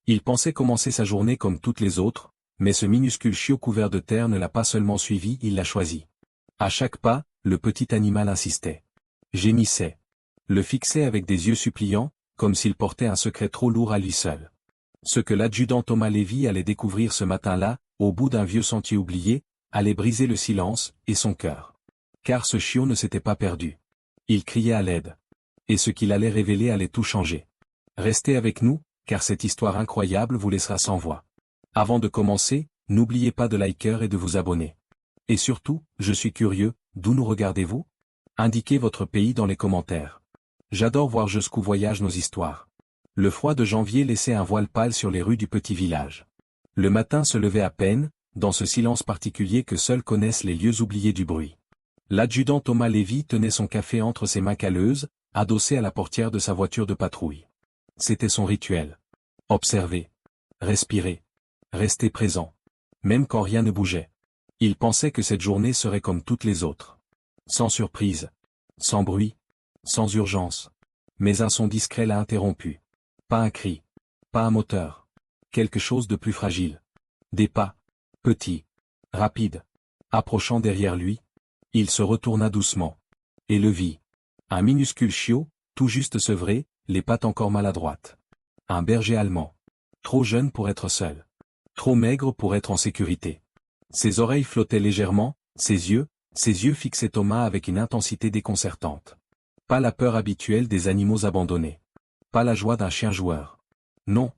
Il pensait commencer sa journée comme toutes les autres, mais ce minuscule chiot couvert de terre ne l'a pas seulement suivi, il l'a choisi. À chaque pas, le petit animal insistait. Gémissait. Le fixait avec des yeux suppliants, comme s'il portait un secret trop lourd à lui seul. Ce que l'adjudant Thomas Lévy allait découvrir ce matin-là, au bout d'un vieux sentier oublié, allait briser le silence, et son cœur. Car ce chiot ne s'était pas perdu. Il criait à l'aide. Et ce qu'il allait révéler allait tout changer. Restez avec nous, car cette histoire incroyable vous laissera sans voix. Avant de commencer, n'oubliez pas de liker et de vous abonner. Et surtout, je suis curieux, d'où nous regardez-vous? Indiquez votre pays dans les commentaires. J'adore voir jusqu'où voyagent nos histoires. Le froid de janvier laissait un voile pâle sur les rues du petit village. Le matin se levait à peine, dans ce silence particulier que seuls connaissent les lieux oubliés du bruit. L'adjudant Thomas Lévy tenait son café entre ses mains calleuses, adossé à la portière de sa voiture de patrouille. C'était son rituel. Observer. Respirer. Rester présent. Même quand rien ne bougeait. Il pensait que cette journée serait comme toutes les autres. Sans surprise. Sans bruit. Sans urgence. Mais un son discret l'a interrompu. Pas un cri. Pas un moteur. Quelque chose de plus fragile. Des pas. Petits. Rapides. Approchant derrière lui. Il se retourna doucement. Et le vit. Un minuscule chiot, tout juste sevré, les pattes encore maladroites. Un berger allemand. Trop jeune pour être seul. Trop maigre pour être en sécurité. Ses oreilles flottaient légèrement, ses yeux fixaient Thomas avec une intensité déconcertante. Pas la peur habituelle des animaux abandonnés. Pas la joie d'un chien joueur. Non.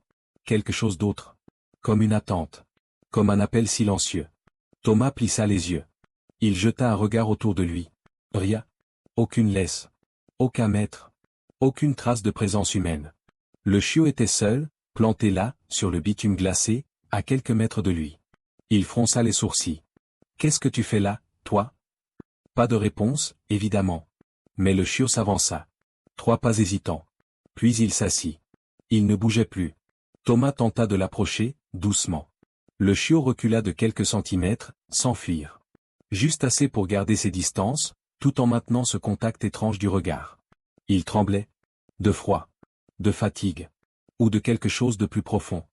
Quelque chose d'autre. Comme une attente. Comme un appel silencieux. Thomas plissa les yeux. Il jeta un regard autour de lui. Rien. Aucune laisse. Aucun maître. Aucune trace de présence humaine. Le chiot était seul, planté là, sur le bitume glacé, à quelques mètres de lui. Il fronça les sourcils. Qu'est-ce que tu fais là, toi? Pas de réponse, évidemment. Mais le chiot s'avança. 3 pas hésitants. Puis il s'assit. Il ne bougeait plus. Thomas tenta de l'approcher, doucement. Le chiot recula de quelques centimètres, sans fuir. Juste assez pour garder ses distances, tout en maintenant ce contact étrange du regard. Il tremblait. De froid. De fatigue. Ou de quelque chose de plus profond.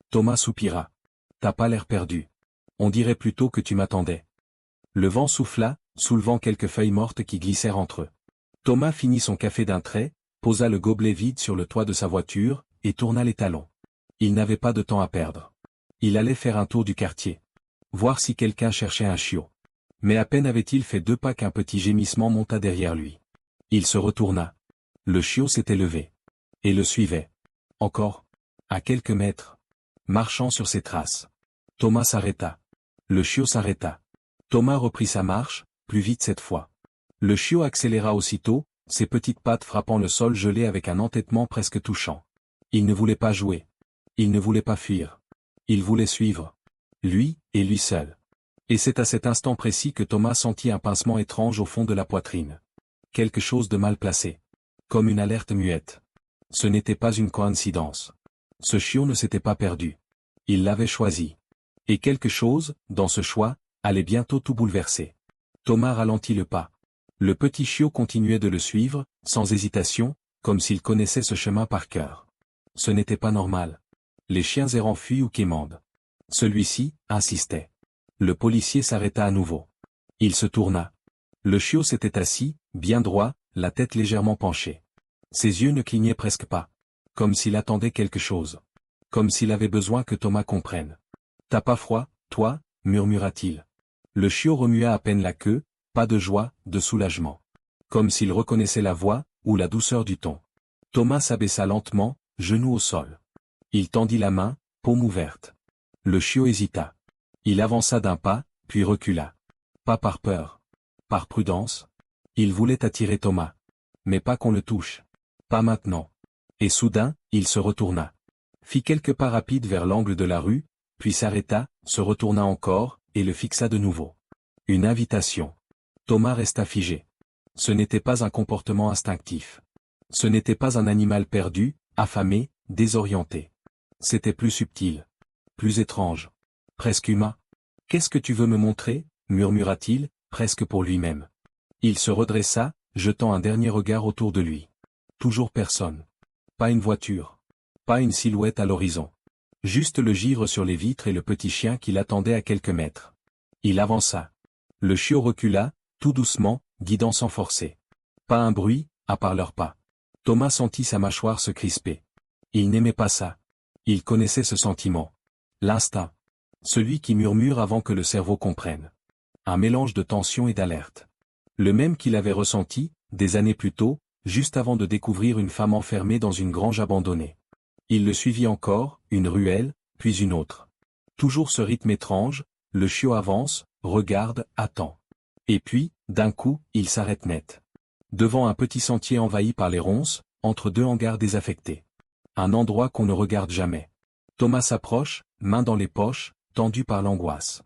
Thomas soupira. T'as pas l'air perdu. On dirait plutôt que tu m'attendais. Le vent souffla, soulevant quelques feuilles mortes qui glissèrent entre eux. Thomas finit son café d'un trait, posa le gobelet vide sur le toit de sa voiture, et tourna les talons. Il n'avait pas de temps à perdre. Il allait faire un tour du quartier. Voir si quelqu'un cherchait un chiot. Mais à peine avait-il fait 2 pas qu'un petit gémissement monta derrière lui. Il se retourna. Le chiot s'était levé. Et le suivait. Encore. À quelques mètres. Marchant sur ses traces. Thomas s'arrêta. Le chiot s'arrêta. Thomas reprit sa marche, plus vite cette fois. Le chiot accéléra aussitôt, ses petites pattes frappant le sol gelé avec un entêtement presque touchant. Il ne voulait pas jouer. Il ne voulait pas fuir. Il voulait suivre. Lui, et lui seul. Et c'est à cet instant précis que Thomas sentit un pincement étrange au fond de la poitrine. Quelque chose de mal placé. Comme une alerte muette. Ce n'était pas une coïncidence. Ce chiot ne s'était pas perdu. Il l'avait choisi. Et quelque chose, dans ce choix, allait bientôt tout bouleverser. Thomas ralentit le pas. Le petit chiot continuait de le suivre, sans hésitation, comme s'il connaissait ce chemin par cœur. Ce n'était pas normal. Les chiens errants fuient ou quémandent. Celui-ci, insistait. Le policier s'arrêta à nouveau. Il se tourna. Le chiot s'était assis, bien droit, la tête légèrement penchée. Ses yeux ne clignaient presque pas. Comme s'il attendait quelque chose. Comme s'il avait besoin que Thomas comprenne. T'as pas froid, toi, murmura-t-il. Le chiot remua à peine la queue, pas de joie, de soulagement. Comme s'il reconnaissait la voix, ou la douceur du ton. Thomas s'abaissa lentement, genou au sol. Il tendit la main, paume ouverte. Le chiot hésita. Il avança d'un pas, puis recula. Pas par peur. Par prudence. Il voulait attirer Thomas. Mais pas qu'on le touche. Pas maintenant. Et soudain, il se retourna. Fit quelques pas rapides vers l'angle de la rue, puis s'arrêta, se retourna encore, et le fixa de nouveau. Une invitation. Thomas resta figé. Ce n'était pas un comportement instinctif. Ce n'était pas un animal perdu, affamé, désorienté. C'était plus subtil. Plus étrange. Presque humain. Qu'est-ce que tu veux me montrer, murmura-t-il, presque pour lui-même. Il se redressa, jetant un dernier regard autour de lui. Toujours personne. Pas une voiture. Pas une silhouette à l'horizon. Juste le givre sur les vitres et le petit chien qui l'attendait à quelques mètres. Il avança. Le chiot recula, tout doucement, guidant sans forcer. Pas un bruit, à part leurs pas. Thomas sentit sa mâchoire se crisper. Il n'aimait pas ça. Il connaissait ce sentiment. L'instinct. Celui qui murmure avant que le cerveau comprenne. Un mélange de tension et d'alerte. Le même qu'il avait ressenti, des années plus tôt, juste avant de découvrir une femme enfermée dans une grange abandonnée. Il le suivit encore, une ruelle, puis une autre. Toujours ce rythme étrange, le chiot avance, regarde, attend. Et puis, d'un coup, il s'arrête net. Devant un petit sentier envahi par les ronces, entre deux hangars désaffectés. Un endroit qu'on ne regarde jamais. Thomas s'approche, main dans les poches, tendu par l'angoisse.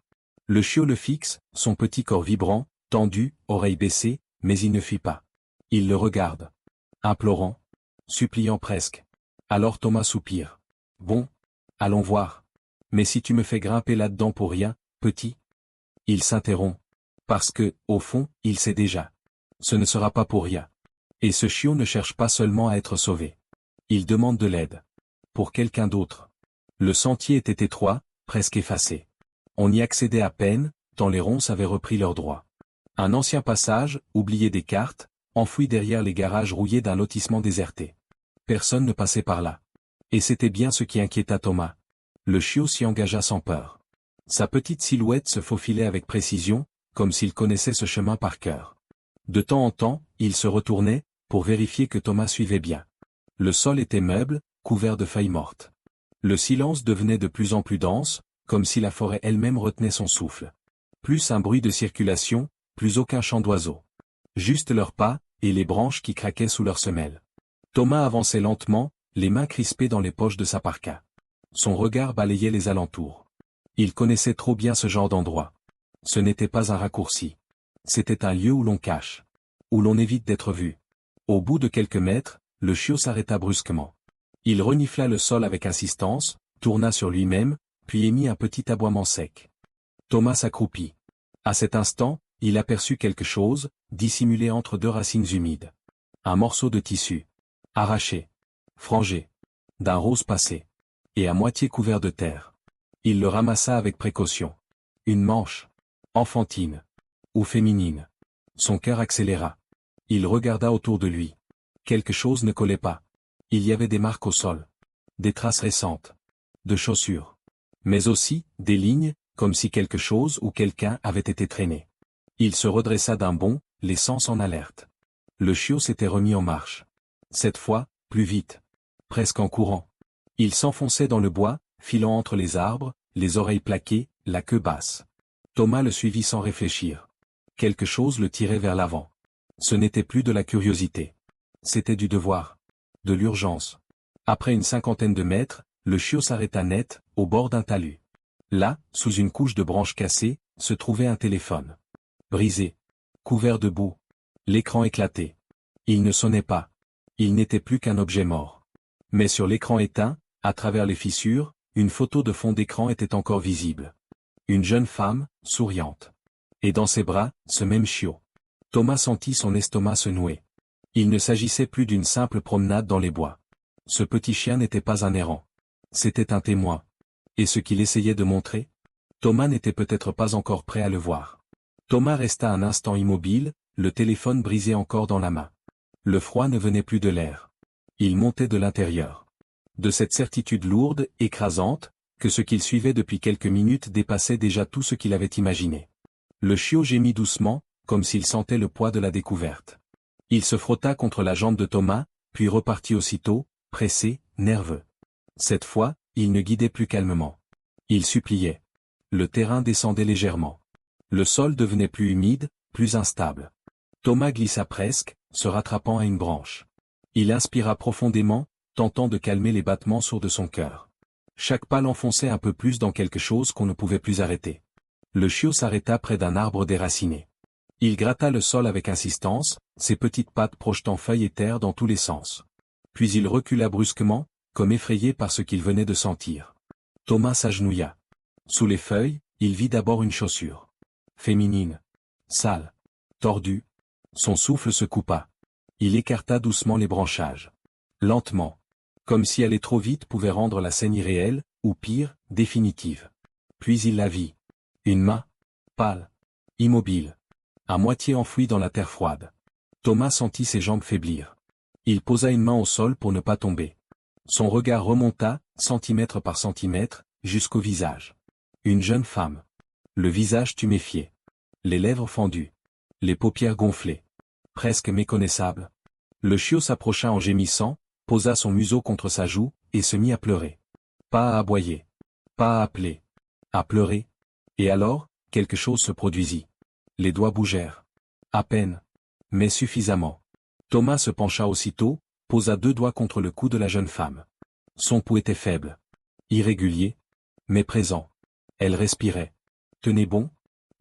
Le chiot le fixe, son petit corps vibrant, tendu, oreille baissée, mais il ne fuit pas. Il le regarde. Implorant. Suppliant presque. Alors Thomas soupire. Bon. Allons voir. Mais si tu me fais grimper là-dedans pour rien, petit. Il s'interrompt. Parce que, au fond, il sait déjà. Ce ne sera pas pour rien. Et ce chiot ne cherche pas seulement à être sauvé. Il demande de l'aide. Pour quelqu'un d'autre. Le sentier était étroit, presque effacé. On y accédait à peine, tant les ronces avaient repris leurs droits. Un ancien passage, oublié des cartes, enfoui derrière les garages rouillés d'un lotissement déserté. Personne ne passait par là. Et c'était bien ce qui inquiéta Thomas. Le chiot s'y engagea sans peur. Sa petite silhouette se faufilait avec précision, comme s'il connaissait ce chemin par cœur. De temps en temps, il se retournait, pour vérifier que Thomas suivait bien. Le sol était meuble, couvert de feuilles mortes. Le silence devenait de plus en plus dense, comme si la forêt elle-même retenait son souffle. Plus un bruit de circulation, plus aucun chant d'oiseaux. Juste leurs pas, et les branches qui craquaient sous leurs semelles. Thomas avançait lentement, les mains crispées dans les poches de sa parka. Son regard balayait les alentours. Il connaissait trop bien ce genre d'endroit. Ce n'était pas un raccourci. C'était un lieu où l'on cache. Où l'on évite d'être vu. Au bout de quelques mètres, le chiot s'arrêta brusquement. Il renifla le sol avec insistance, tourna sur lui-même, puis émit un petit aboiement sec. Thomas s'accroupit. À cet instant, il aperçut quelque chose, dissimulé entre deux racines humides. Un morceau de tissu. Arraché. Frangé. D'un rose passé. Et à moitié couvert de terre. Il le ramassa avec précaution. Une manche. Enfantine. Ou féminine. Son cœur accéléra. Il regarda autour de lui. Quelque chose ne collait pas. Il y avait des marques au sol. Des traces récentes. De chaussures. Mais aussi, des lignes, comme si quelque chose ou quelqu'un avait été traîné. Il se redressa d'un bond, les sens en alerte. Le chiot s'était remis en marche. Cette fois, plus vite. Presque en courant. Il s'enfonçait dans le bois, filant entre les arbres, les oreilles plaquées, la queue basse. Thomas le suivit sans réfléchir. Quelque chose le tirait vers l'avant. Ce n'était plus de la curiosité. C'était du devoir. De l'urgence. Après une cinquantaine de mètres, le chiot s'arrêta net, au bord d'un talus. Là, sous une couche de branches cassées, se trouvait un téléphone. Brisé. Couvert de boue. L'écran éclaté. Il ne sonnait pas. Il n'était plus qu'un objet mort. Mais sur l'écran éteint, à travers les fissures, une photo de fond d'écran était encore visible. Une jeune femme, souriante. Et dans ses bras, ce même chiot. Thomas sentit son estomac se nouer. Il ne s'agissait plus d'une simple promenade dans les bois. Ce petit chien n'était pas un errant. C'était un témoin. Et ce qu'il essayait de montrer? Thomas n'était peut-être pas encore prêt à le voir. Thomas resta un instant immobile, le téléphone brisé encore dans la main. Le froid ne venait plus de l'air. Il montait de l'intérieur. De cette certitude lourde, écrasante, que ce qu'il suivait depuis quelques minutes dépassait déjà tout ce qu'il avait imaginé. Le chiot gémit doucement, comme s'il sentait le poids de la découverte. Il se frotta contre la jambe de Thomas, puis repartit aussitôt, pressé, nerveux. Cette fois, il ne guidait plus calmement. Il suppliait. Le terrain descendait légèrement. Le sol devenait plus humide, plus instable. Thomas glissa presque, se rattrapant à une branche. Il inspira profondément, tentant de calmer les battements sourds de son cœur. Chaque pas l'enfonçait un peu plus dans quelque chose qu'on ne pouvait plus arrêter. Le chiot s'arrêta près d'un arbre déraciné. Il gratta le sol avec insistance, ses petites pattes projetant feuilles et terre dans tous les sens. Puis il recula brusquement, comme effrayé par ce qu'il venait de sentir. Thomas s'agenouilla. Sous les feuilles, il vit d'abord une chaussure. Féminine. Sale. Tordue. Son souffle se coupa. Il écarta doucement les branchages. Lentement. Comme si aller trop vite pouvait rendre la scène irréelle, ou pire, définitive. Puis il la vit. Une main, pâle, immobile, à moitié enfouie dans la terre froide. Thomas sentit ses jambes faiblir. Il posa une main au sol pour ne pas tomber. Son regard remonta, centimètre par centimètre, jusqu'au visage. Une jeune femme. Le visage tuméfié. Les lèvres fendues. Les paupières gonflées. Presque méconnaissables. Le chiot s'approcha en gémissant, posa son museau contre sa joue, et se mit à pleurer. Pas à aboyer. Pas à appeler. À pleurer. Et alors, quelque chose se produisit. Les doigts bougèrent. À peine. Mais suffisamment. Thomas se pencha aussitôt, posa 2 doigts contre le cou de la jeune femme. Son pouls était faible. Irrégulier. Mais présent. Elle respirait. Tenez bon,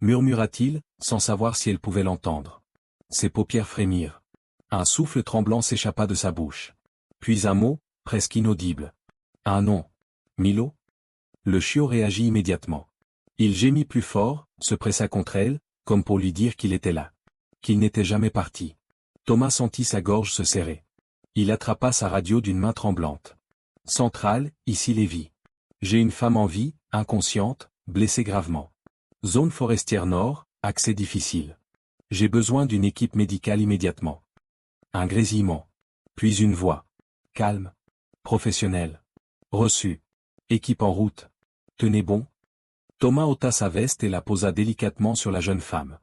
murmura-t-il, sans savoir si elle pouvait l'entendre. Ses paupières frémirent. Un souffle tremblant s'échappa de sa bouche. Puis un mot, presque inaudible. Un nom. Milo. Le chiot réagit immédiatement. Il gémit plus fort, se pressa contre elle, comme pour lui dire qu'il était là. Qu'il n'était jamais parti. Thomas sentit sa gorge se serrer. Il attrapa sa radio d'une main tremblante. Centrale, ici Lévis. J'ai une femme en vie, inconsciente, blessée gravement. Zone forestière nord, accès difficile. J'ai besoin d'une équipe médicale immédiatement. Un grésillement. Puis une voix. Calme. Professionnelle. Reçu. Équipe en route. Tenez bon. Thomas ôta sa veste et la posa délicatement sur la jeune femme.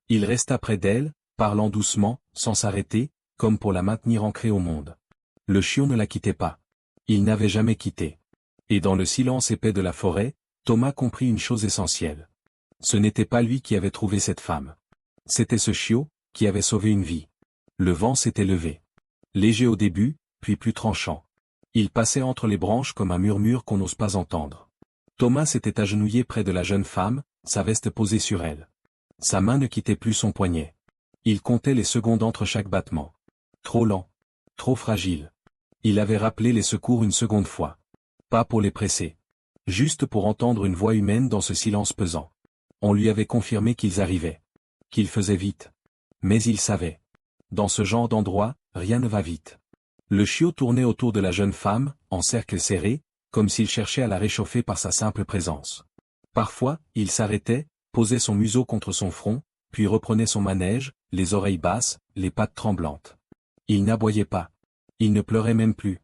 Il resta près d'elle, parlant doucement, sans s'arrêter, comme pour la maintenir ancrée au monde. Le chiot ne la quittait pas. Il n'avait jamais quitté. Et dans le silence épais de la forêt, Thomas comprit une chose essentielle. Ce n'était pas lui qui avait trouvé cette femme. C'était ce chiot, qui avait sauvé une vie. Le vent s'était levé. Léger au début, puis plus tranchant. Il passait entre les branches comme un murmure qu'on n'ose pas entendre. Thomas s'était agenouillé près de la jeune femme, sa veste posée sur elle. Sa main ne quittait plus son poignet. Il comptait les secondes entre chaque battement. Trop lent. Trop fragile. Il avait rappelé les secours une seconde fois. Pas pour les presser. Juste pour entendre une voix humaine dans ce silence pesant. On lui avait confirmé qu'ils arrivaient. Qu'ils faisaient vite. Mais il savait. Dans ce genre d'endroit, rien ne va vite. Le chiot tournait autour de la jeune femme, en cercle serré, comme s'il cherchait à la réchauffer par sa simple présence. Parfois, il s'arrêtait, posait son museau contre son front, puis reprenait son manège, les oreilles basses, les pattes tremblantes. Il n'aboyait pas. Il ne pleurait même plus.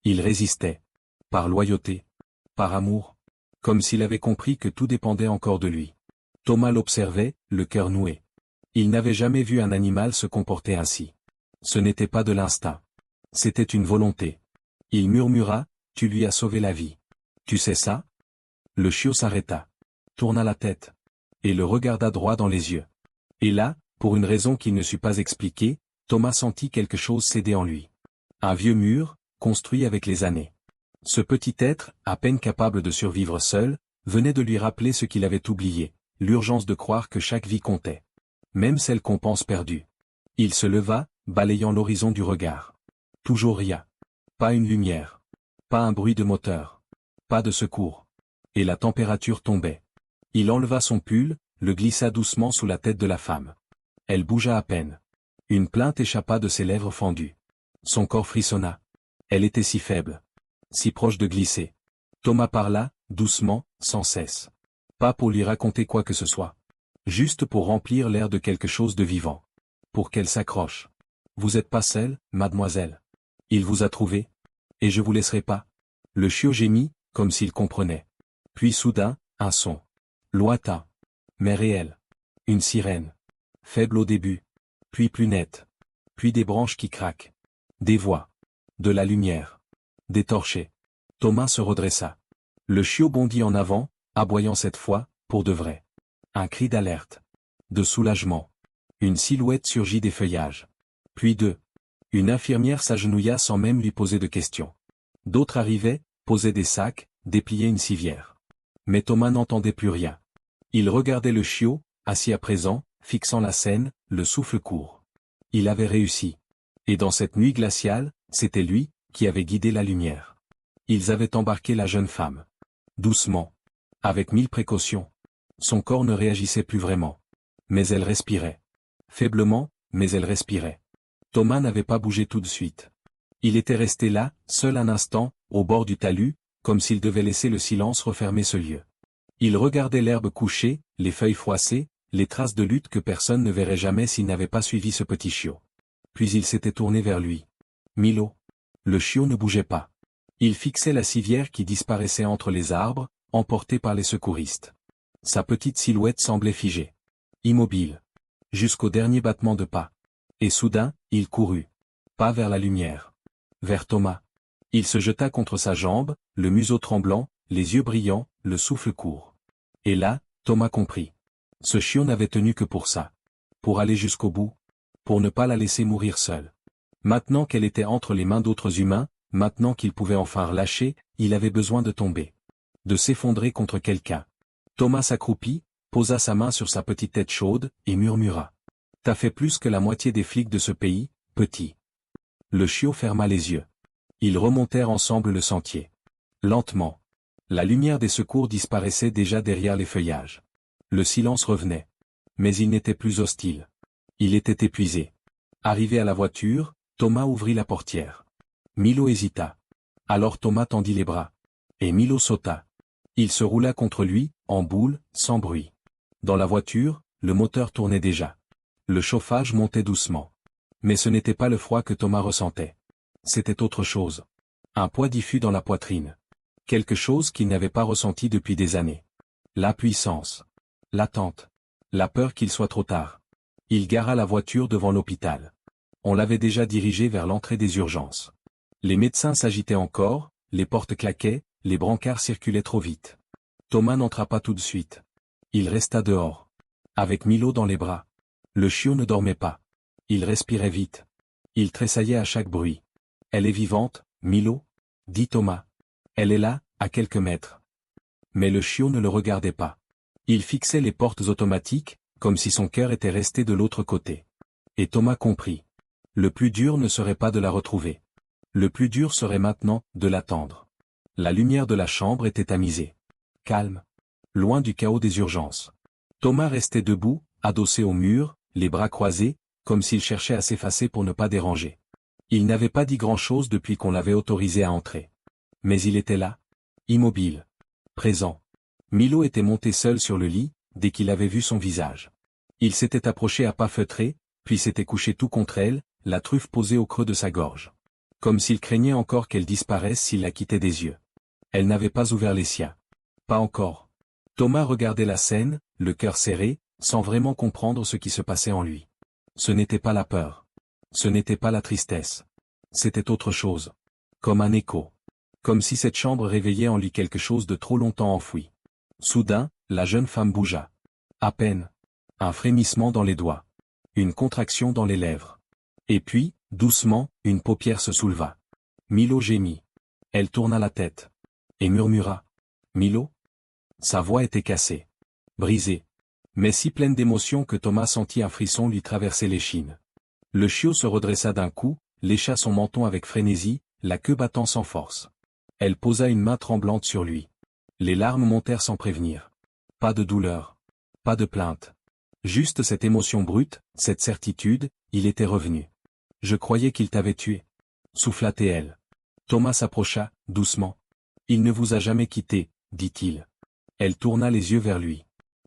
Il résistait. Par loyauté. Par amour. Comme s'il avait compris que tout dépendait encore de lui. Thomas l'observait, le cœur noué. Il n'avait jamais vu un animal se comporter ainsi. Ce n'était pas de l'instinct. C'était une volonté. Il murmura, « Tu lui as sauvé la vie. Tu sais ça ?» Le chiot s'arrêta. Tourna la tête. Et le regarda droit dans les yeux. Et là, pour une raison qu'il ne sut pas expliquer, Thomas sentit quelque chose céder en lui. Un vieux mur, construit avec les années. Ce petit être, à peine capable de survivre seul, venait de lui rappeler ce qu'il avait oublié, l'urgence de croire que chaque vie comptait. Même celle qu'on pense perdue. Il se leva, balayant l'horizon du regard. Toujours rien. Pas une lumière. Pas un bruit de moteur. Pas de secours. Et la température tombait. Il enleva son pull, le glissa doucement sous la tête de la femme. Elle bougea à peine. Une plainte échappa de ses lèvres fendues. Son corps frissonna. Elle était si faible. Si proche de glisser. Thomas parla, doucement, sans cesse. Pas pour lui raconter quoi que ce soit. Juste pour remplir l'air de quelque chose de vivant. Pour qu'elle s'accroche. Vous êtes pas seule, mademoiselle. Il vous a trouvé. Et je vous laisserai pas. Le chiot gémit, comme s'il comprenait. Puis soudain, un son. Lointain. Mais réel. Une sirène. Faible au début. Puis plus nette. Puis des branches qui craquent. Des voix. De la lumière. Des torchers. Thomas se redressa. Le chiot bondit en avant, aboyant cette fois, pour de vrai. Un cri d'alerte. De soulagement. Une silhouette surgit des feuillages. Puis deux. Une infirmière s'agenouilla sans même lui poser de questions. D'autres arrivaient, posaient des sacs, dépliaient une civière. Mais Thomas n'entendait plus rien. Il regardait le chiot, assis à présent, fixant la scène, le souffle court. Il avait réussi. Et dans cette nuit glaciale, c'était lui, qui avait guidé la lumière. Ils avaient embarqué la jeune femme. Doucement. Avec 1000 précautions. Son corps ne réagissait plus vraiment. Mais elle respirait. Faiblement, mais elle respirait. Thomas n'avait pas bougé tout de suite. Il était resté là, seul un instant, au bord du talus, comme s'il devait laisser le silence refermer ce lieu. Il regardait l'herbe couchée, les feuilles froissées, les traces de lutte que personne ne verrait jamais s'il n'avait pas suivi ce petit chiot. Puis il s'était tourné vers lui. Milo. Le chiot ne bougeait pas. Il fixait la civière qui disparaissait entre les arbres, emporté par les secouristes. Sa petite silhouette semblait figée. Immobile. Jusqu'au dernier battement de pas. Et soudain, il courut. Pas vers la lumière. Vers Thomas. Il se jeta contre sa jambe, le museau tremblant, les yeux brillants, le souffle court. Et là, Thomas comprit. Ce chiot n'avait tenu que pour ça. Pour aller jusqu'au bout. Pour ne pas la laisser mourir seule. Maintenant qu'elle était entre les mains d'autres humains, maintenant qu'il pouvait enfin relâcher, il avait besoin de tomber. De s'effondrer contre quelqu'un. Thomas s'accroupit, posa sa main sur sa petite tête chaude, et murmura. T'as fait plus que la moitié des flics de ce pays, petit. Le chiot ferma les yeux. Ils remontèrent ensemble le sentier. Lentement. La lumière des secours disparaissait déjà derrière les feuillages. Le silence revenait. Mais il n'était plus hostile. Il était épuisé. Arrivé à la voiture, Thomas ouvrit la portière. Milo hésita. Alors Thomas tendit les bras. Et Milo sauta. Il se roula contre lui, en boule, sans bruit. Dans la voiture, le moteur tournait déjà. Le chauffage montait doucement. Mais ce n'était pas le froid que Thomas ressentait. C'était autre chose. Un poids diffus dans la poitrine. Quelque chose qu'il n'avait pas ressenti depuis des années. L'impuissance. L'attente. La peur qu'il soit trop tard. Il gara la voiture devant l'hôpital. On l'avait déjà dirigé vers l'entrée des urgences. Les médecins s'agitaient encore, les portes claquaient, les brancards circulaient trop vite. Thomas n'entra pas tout de suite. Il resta dehors. Avec Milo dans les bras. Le chiot ne dormait pas. Il respirait vite. Il tressaillait à chaque bruit. Elle est vivante, Milo, dit Thomas. Elle est là, à quelques mètres. Mais le chiot ne le regardait pas. Il fixait les portes automatiques, comme si son cœur était resté de l'autre côté. Et Thomas comprit. Le plus dur ne serait pas de la retrouver. Le plus dur serait maintenant, de l'attendre. La lumière de la chambre était tamisée. Calme. Loin du chaos des urgences. Thomas restait debout, adossé au mur, les bras croisés, comme s'il cherchait à s'effacer pour ne pas déranger. Il n'avait pas dit grand-chose depuis qu'on l'avait autorisé à entrer. Mais il était là. Immobile. Présent. Milo était monté seul sur le lit, dès qu'il avait vu son visage. Il s'était approché à pas feutrés, puis s'était couché tout contre elle, la truffe posée au creux de sa gorge. Comme s'il craignait encore qu'elle disparaisse s'il la quittait des yeux. Elle n'avait pas ouvert les siens. Pas encore. Thomas regardait la scène, le cœur serré, sans vraiment comprendre ce qui se passait en lui. Ce n'était pas la peur. Ce n'était pas la tristesse. C'était autre chose. Comme un écho. Comme si cette chambre réveillait en lui quelque chose de trop longtemps enfoui. Soudain, la jeune femme bougea. À peine. Un frémissement dans les doigts. Une contraction dans les lèvres. Et puis, doucement, une paupière se souleva. Milo gémit. Elle tourna la tête. Et murmura. Milo? Sa voix était cassée. Brisée. Mais si pleine d'émotion que Thomas sentit un frisson lui traverser l'échine. Le chiot se redressa d'un coup, lécha son menton avec frénésie, la queue battant sans force. Elle posa une main tremblante sur lui. Les larmes montèrent sans prévenir. Pas de douleur. Pas de plainte. Juste cette émotion brute, cette certitude, il était revenu. Je croyais qu'il t'avait tué. Souffla-t-elle. Thomas s'approcha, doucement. Il ne vous a jamais quitté, dit-il. Elle tourna les yeux vers lui.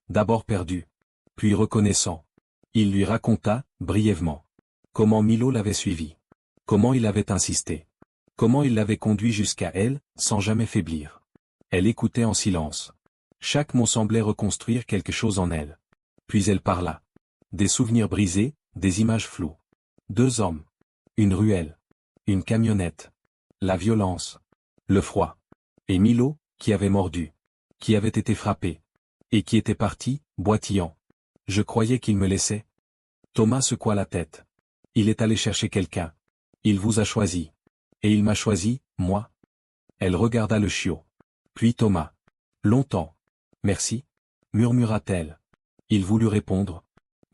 D'abord perdu. Puis reconnaissant. Il lui raconta, brièvement. Comment Milo l'avait suivi. Comment il avait insisté. Comment il l'avait conduit jusqu'à elle, sans jamais faiblir. Elle écoutait en silence. Chaque mot semblait reconstruire quelque chose en elle. Puis elle parla. Des souvenirs brisés, des images floues. 2 hommes. Une ruelle. Une camionnette. La violence. Le froid. Et Milo, qui avait mordu. Qui avait été frappé. Et qui était parti, boitillant. Je croyais qu'il me laissait. Thomas secoua la tête. Il est allé chercher quelqu'un. Il vous a choisi. Et il m'a choisi, moi. Elle regarda le chiot. Puis Thomas. Longtemps. Merci. Murmura-t-elle. Il voulut répondre.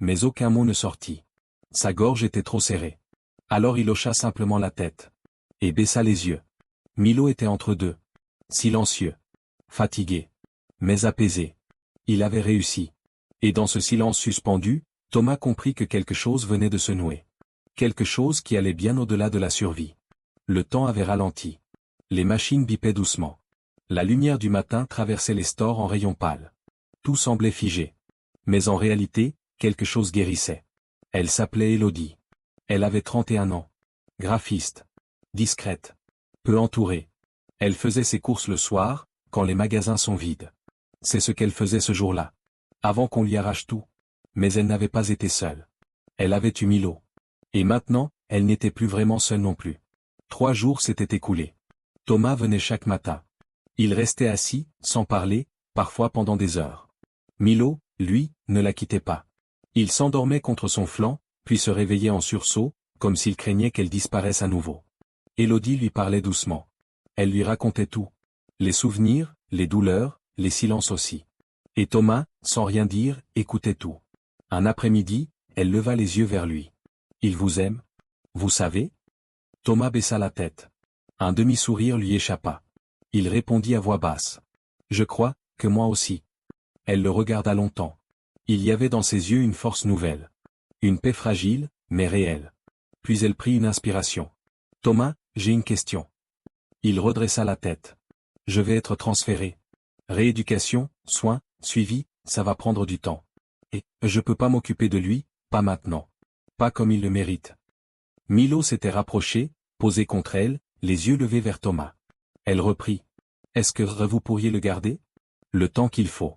Mais aucun mot ne sortit. Sa gorge était trop serrée. Alors il hocha simplement la tête. Et baissa les yeux. Milo était entre deux. Silencieux. Fatigué. Mais apaisé. Il avait réussi. Et dans ce silence suspendu, Thomas comprit que quelque chose venait de se nouer. Quelque chose qui allait bien au-delà de la survie. Le temps avait ralenti. Les machines bipaient doucement. La lumière du matin traversait les stores en rayons pâles. Tout semblait figé. Mais en réalité, quelque chose guérissait. Elle s'appelait Élodie. Elle avait 31 ans. Graphiste. Discrète. Peu entourée. Elle faisait ses courses le soir, quand les magasins sont vides. C'est ce qu'elle faisait ce jour-là. Avant qu'on lui arrache tout. Mais elle n'avait pas été seule. Elle avait eu Milo. Et maintenant, elle n'était plus vraiment seule non plus. 3 jours s'étaient écoulés. Thomas venait chaque matin. Il restait assis, sans parler, parfois pendant des heures. Milo, lui, ne la quittait pas. Il s'endormait contre son flanc, puis se réveillait en sursaut, comme s'il craignait qu'elle disparaisse à nouveau. Élodie lui parlait doucement. Elle lui racontait tout. Les souvenirs, les douleurs, les silences aussi. Et Thomas, sans rien dire, écoutait tout. Un après-midi, elle leva les yeux vers lui. « Il vous aime? Vous savez ?» Thomas baissa la tête. Un demi-sourire lui échappa. Il répondit à voix basse. « Je crois, que moi aussi. » Elle le regarda longtemps. Il y avait dans ses yeux une force nouvelle. Une paix fragile, mais réelle. Puis elle prit une inspiration. « Thomas, j'ai une question. » Il redressa la tête. « Je vais être transféré. Rééducation, soins, suivi, ça va prendre du temps. Et, je peux pas m'occuper de lui, pas maintenant. Pas comme il le mérite. » Milo s'était rapproché, posé contre elle, les yeux levés vers Thomas. Elle reprit. « Est-ce que vous pourriez le garder? Le temps qu'il faut. »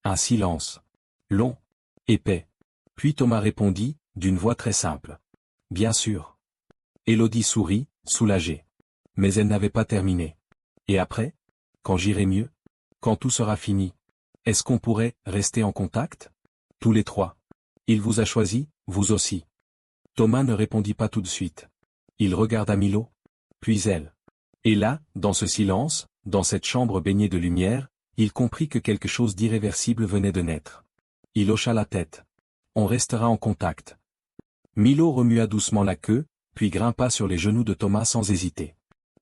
Un silence. Long. Épais. Puis Thomas répondit, d'une voix très simple. « Bien sûr. » Élodie sourit, soulagée. Mais elle n'avait pas terminé. « Et après? Quand j'irai mieux? Quand tout sera fini? Est-ce qu'on pourrait rester en contact? Tous les trois. Il vous a choisi, vous aussi. » Thomas ne répondit pas tout de suite. Il regarda Milo. Puis elle. Et là, dans ce silence, dans cette chambre baignée de lumière, il comprit que quelque chose d'irréversible venait de naître. Il hocha la tête. On restera en contact. Milo remua doucement la queue, puis grimpa sur les genoux de Thomas sans hésiter.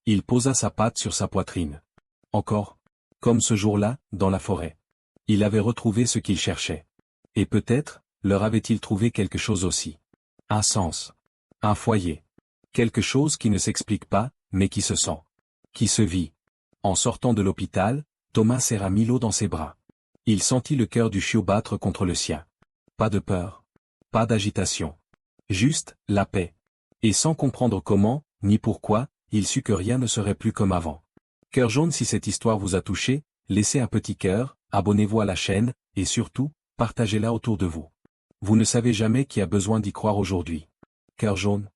Il posa sa patte sur sa poitrine. Encore. Comme ce jour-là, dans la forêt. Il avait retrouvé ce qu'il cherchait. Et peut-être, leur avait-il trouvé quelque chose aussi. Un sens. Un foyer. Quelque chose qui ne s'explique pas, mais qui se sent. Qui se vit. En sortant de l'hôpital, Thomas serra Milo dans ses bras. Il sentit le cœur du chiot battre contre le sien. Pas de peur. Pas d'agitation. Juste, la paix. Et sans comprendre comment, ni pourquoi, il sut que rien ne serait plus comme avant. Cœur jaune, si cette histoire vous a touché, laissez un petit cœur, abonnez-vous à la chaîne, et surtout, partagez-la autour de vous. Vous ne savez jamais qui a besoin d'y croire aujourd'hui. Cœur jaune.